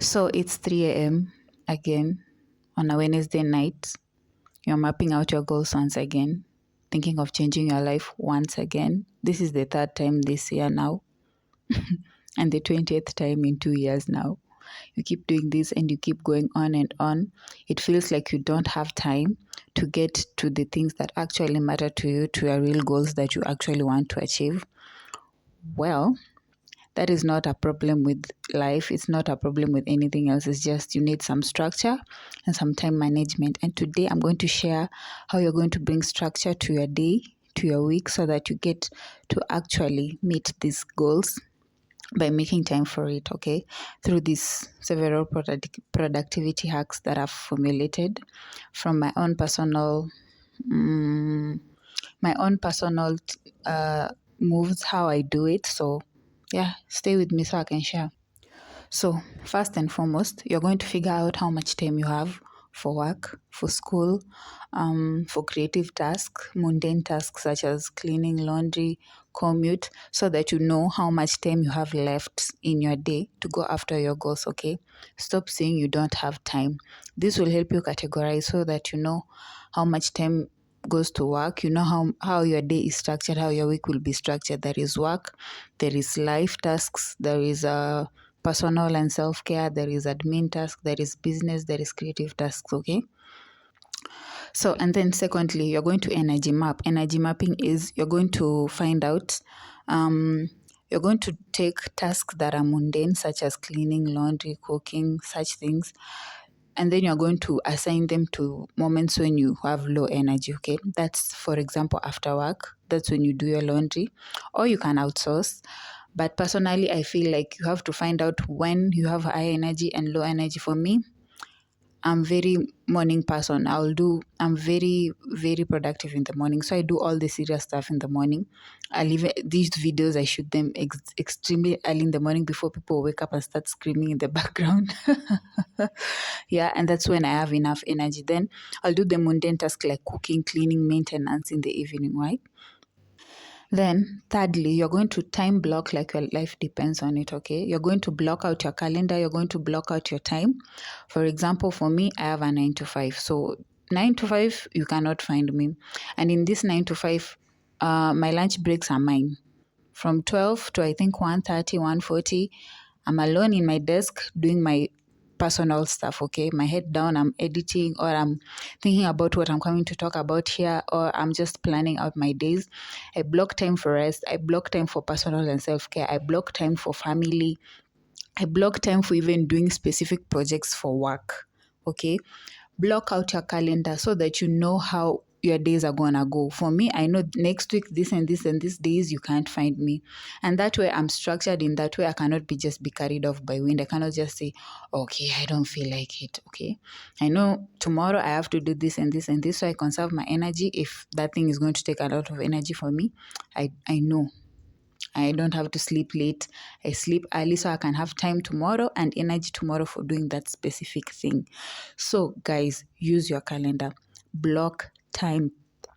So it's 3 a.m. again on a Wednesday night. You're mapping out your goals once again, thinking of changing your life once again. This is the third time this year now, and the 20th time in 2 years now. You keep doing this and you keep going on and on. It feels like you don't have time to get to the things that actually matter to you, to your real goals that you actually want to achieve. Well, that is not a problem with life. It's not a problem with anything else. It's just you need some structure and some time management. And today I'm going to share how you're going to bring structure to your day, to your week, so that you get to actually meet these goals by making time for it, okay? Through these several productivity hacks that I've formulated from mm, my own personal moves, how I do it. So yeah, stay with me so I can share. So, first and foremost, you're going to figure out how much time you have for work, for school, for creative tasks, mundane tasks such as cleaning, laundry, commute, so that you know how much time you have left in your day to go after your goals, okay? Stop saying you don't have time. This will help you categorize so that you know how much time goes to work. You know how your day is structured, how your week will be structured. There is work, there is life tasks, there is personal and self-care, there is admin task, there is business, there is creative tasks, okay? So, and then secondly, you're going to energy map. Energy mapping is you're going to find out you're going to take tasks that are mundane, such as cleaning, laundry, cooking, such things, and then you're going to assign them to moments when you have low energy, okay? That's, for example, after work. That's when you do your laundry, or you can outsource. But personally, I feel like you have to find out when you have high energy and low energy. For me, I'm very morning person. I'm very, very productive in the morning. So I do all the serious stuff in the morning. I leave these videos, I shoot them extremely early in the morning before people wake up and start screaming in the background. Yeah, and that's when I have enough energy. Then I'll do the mundane tasks like cooking, cleaning, maintenance in the evening, right? Then, thirdly, you're going to time block like your life depends on it, okay? You're going to block out your calendar, you're going to block out your time. For example, for me, I have a 9 to 5. So, 9 to 5, you cannot find me. And in this 9 to 5, my lunch breaks are mine. From 12 to I think 1:30, 1:40, I'm alone in my desk doing my personal stuff, okay? My head down, I'm editing or I'm thinking about what I'm coming to talk about here, or I'm just planning out my days. I block time for rest. I block time for personal and self care. I block time for family. I block time for even doing specific projects for work, okay? Block out your calendar so that you know how your days are gonna go. For me, I know next week this and this and these days you can't find me. And that way I'm structured in that way. I cannot be carried off by wind. I cannot just say, okay, I don't feel like it. Okay. I know tomorrow I have to do this and this and this. So I conserve my energy. If that thing is going to take a lot of energy for me, I know I don't have to sleep late. I sleep early so I can have time tomorrow and energy tomorrow for doing that specific thing. So, guys, use your calendar. Block time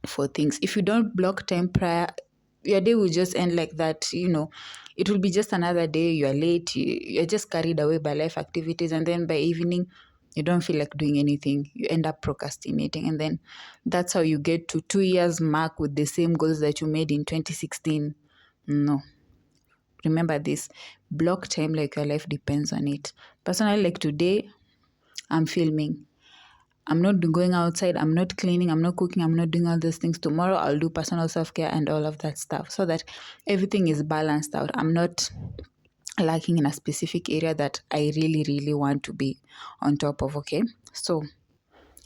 for things. If you don't block time prior, your day will just end like that. It will be just another day. You are late. You're just carried away by life activities. And then by evening, you don't feel like doing anything. You end up procrastinating. And then that's how you get to 2 years mark with the same goals that you made in 2016. No, remember this. Block time like your life depends on it. Personally, like today, I'm filming. I'm not going outside. I'm not cleaning. I'm not cooking. I'm not doing all those things. Tomorrow, I'll do personal self care and all of that stuff so that everything is balanced out. I'm not lacking in a specific area that I really, really want to be on top of. Okay. So,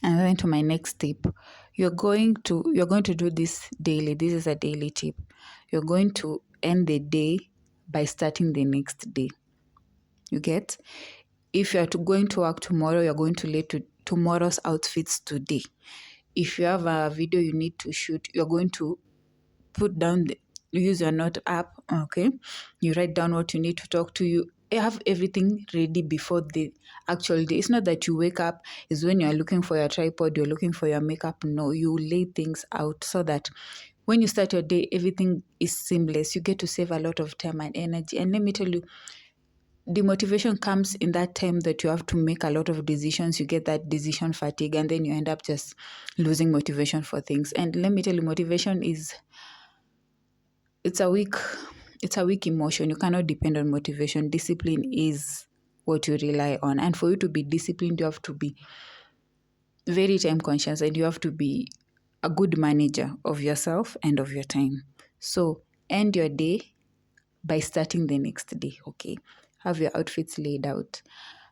and then to my next tip, you're going to do this daily. This is a daily tip. You're going to end the day by starting the next day. You get? If you are going to work tomorrow, you're going to lay to tomorrow's outfits today. If you have a video you need to shoot, you're going to put down use your note app, okay? You write down what you need to talk to. You have everything ready before the actual day. It's not that you wake up is when you're looking for your tripod, you're looking for your makeup. No, you lay things out so that when you start your day, everything is seamless. You get to save a lot of time and energy. And let me tell you, the motivation comes in that time that you have to make a lot of decisions. You get that decision fatigue, and then you end up just losing motivation for things. And let me tell you, motivation is it's a weak emotion. You cannot depend on motivation. Discipline is what you rely on. And for you to be disciplined, you have to be very time conscious, and you have to be a good manager of yourself and of your time. So end your day by starting the next day, okay? Have your outfits laid out.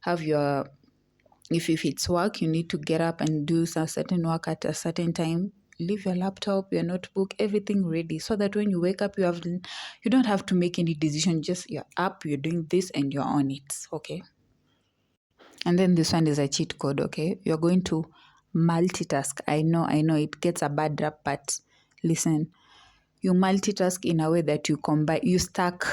Have your, if it's work, you need to get up and do some certain work at a certain time. Leave your laptop, your notebook, everything ready, so that when you wake up, you don't have to make any decision. Just you're up, you're doing this, and you're on it, okay? And then this one is a cheat code, okay? You're going to multitask. I know it gets a bad rap, but listen, you multitask in a way that you combine, you stack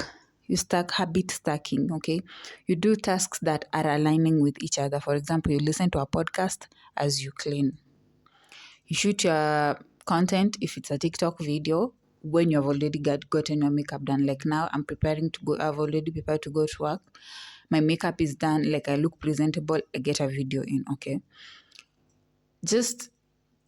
habit stacking, okay? You do tasks that are aligning with each other. For example, you listen to a podcast as you clean. You shoot your content if it's a TikTok video when you've already gotten your makeup done. Like now, I've already prepared to go to work. My makeup is done, like I look presentable, I get a video in, okay? Just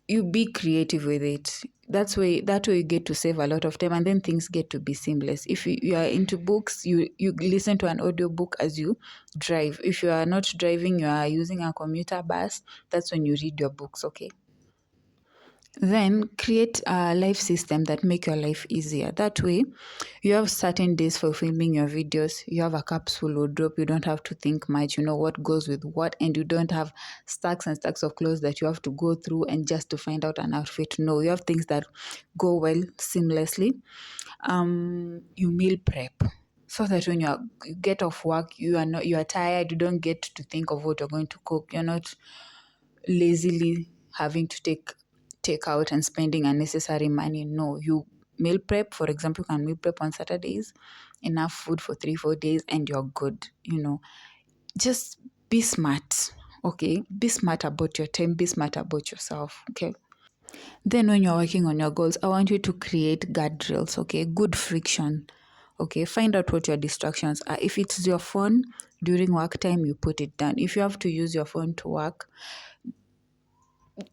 you be creative with it. That way you get to save a lot of time, and then things get to be seamless. If you are into books, you listen to an audiobook as you drive. If you are not driving, you are using a commuter bus, that's when you read your books, okay? Then create a life system that make your life easier. That way, you have certain days for filming your videos. You have a capsule wardrobe. You don't have to think much. You know what goes with what, and you don't have stacks and stacks of clothes that you have to go through and just to find out an outfit. No, you have things that go well seamlessly. You meal prep so that when you get off work, you are tired. You don't get to think of what you're going to cook. You're not lazily having to take out and spending unnecessary money. No, you meal prep. For example, you can meal prep on Saturdays, enough food for 3-4 days, and you're good. Just be smart, okay? Be smart about your time, be smart about yourself, okay? Then when you're working on your goals, I want you to create guardrails, okay? Good friction, okay? Find out what your distractions are. If it's your phone during work time, you put it down. If you have to use your phone to work,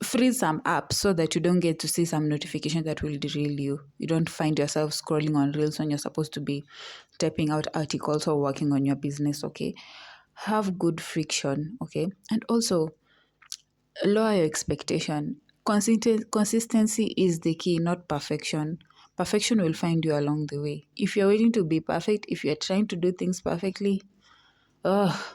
freeze some apps so that you don't get to see some notification that will derail you. You don't find yourself scrolling on reels when you're supposed to be typing out articles or working on your business, okay? Have good friction, okay? And also lower your expectation. Consistency is the key, not perfection. Perfection will find you along the way. If you're waiting to be perfect, if you're trying to do things perfectly, oh,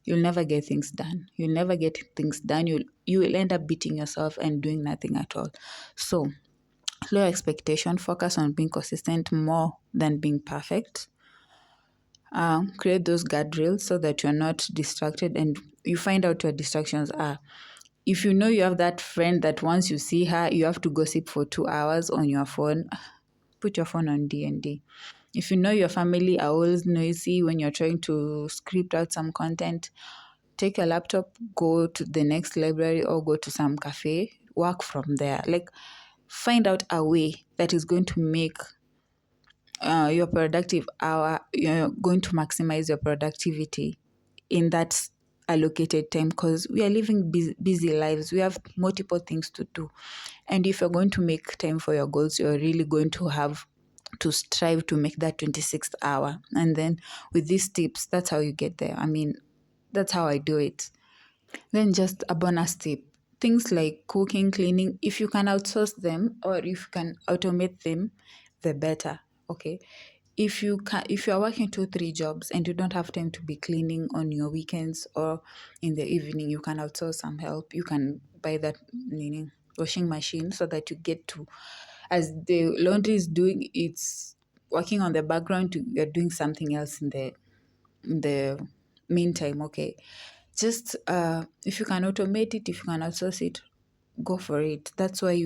you'll never get things done. You'll never get things done. You will end up beating yourself and doing nothing at all. So, low expectation, focus on being consistent more than being perfect. Create those guardrails so that you're not distracted, and you find out your distractions are. If you know you have that friend that once you see her, you have to gossip for 2 hours on your phone, put your phone on D&D. If you know your family are always noisy when you're trying to script out some content, take your laptop, go to the next library or go to some cafe, work from there. Like, find out a way that is going to make your productive hour, you're going to maximize your productivity in that allocated time, because we are living busy lives. We have multiple things to do. And if you're going to make time for your goals, you're really going to have to strive to make that 26th hour. And then with these tips, that's how you get there. I mean, that's how I do it. Then just a bonus tip. Things like cooking, cleaning, if you can outsource them or if you can automate them, the better. Okay. If you are working 2-3 jobs and you don't have time to be cleaning on your weekends or in the evening, you can outsource some help. You can buy that washing machine so that you get to, as the laundry is doing it's working on the background, you're doing something else in the meantime, okay? Just if you can automate it, if you can outsource it, go for it. That's why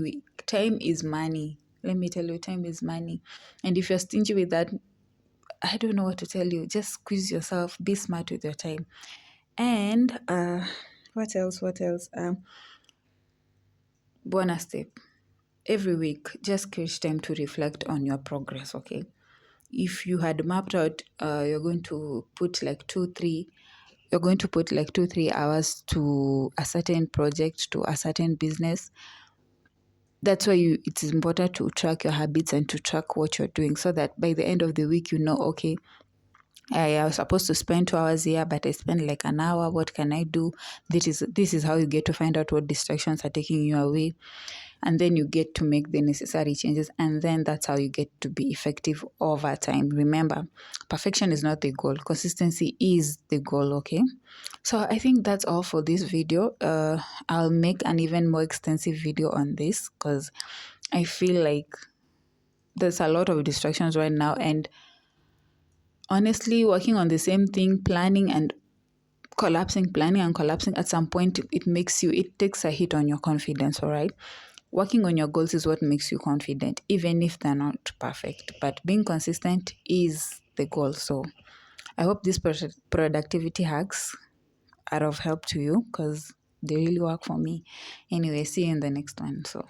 time is money. Let me tell you, time is money. And if you're stingy with that, I don't know what to tell you. Just squeeze yourself, be smart with your time. And what else? Bonus tip. Every week, just create time to reflect on your progress, okay? if you had mapped out, you're going to put like 2-3 hours to a certain project, to a certain business. That's why it is important to track your habits and to track what you're doing, so that by the end of the week, okay, I was supposed to spend 2 hours here, but I spent like an hour. What can I do? This is how you get to find out what distractions are taking you away. And then you get to make the necessary changes. And then that's how you get to be effective over time. Remember, perfection is not the goal. Consistency is the goal, okay? So I think that's all for this video. I'll make an even more extensive video on this because I feel like there's a lot of distractions right now. And honestly, working on the same thing, planning and collapsing, at some point, it takes a hit on your confidence, all right? Working on your goals is what makes you confident, even if they're not perfect. But being consistent is the goal. So I hope these productivity hacks are of help to you because they really work for me. Anyway, see you in the next one. So.